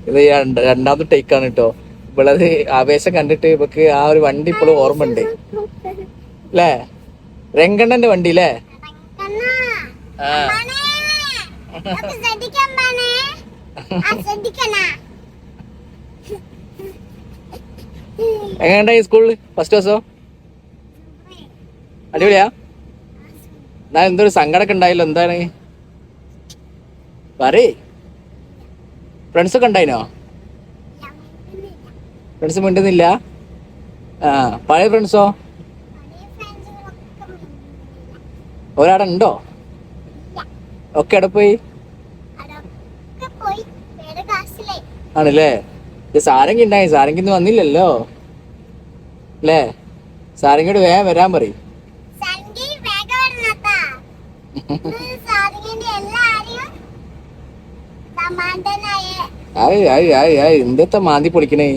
ഇത് രണ്ടാമത്തെ ടേക്കാണ് കേട്ടോ. ഇവളത് ആവേശം കണ്ടിട്ട് ഇവക്ക് ആ ഒരു വണ്ടി ഇപ്പോഴും ഓർമ്മ ഉണ്ട് അല്ലേ? രംഗണ്ണന്റെ വണ്ടി അല്ലേ? എങ്ങനെയുണ്ടായി സ്കൂളില് ഫസ്റ്റ് ദിവസം? അടിപൊളിയാ? എന്നാ എന്തൊരു സങ്കടമൊക്കെ ഉണ്ടായില്ലോ, എന്താണ് പറയ്. ഫ്രണ്ട്സൊക്കെ ഉണ്ടായിനോ? ഫ്രണ്ട്സ് മിണ്ടുന്നില്ല? ആ, പഴയ ഫ്രണ്ട്സോ? ഒരാടെ ഉണ്ടോ? ഒക്കെ എവിടെ പോയി? ആണല്ലേ? സാരംഗി ഉണ്ടായി, സാരംഗി ഇന്ന് വന്നില്ലല്ലോ അല്ലേ? സാരംഗിയോട് വേഗം വരാൻ പറയും. എന്തത്തെ മാന്തി പൊളിക്കണേ?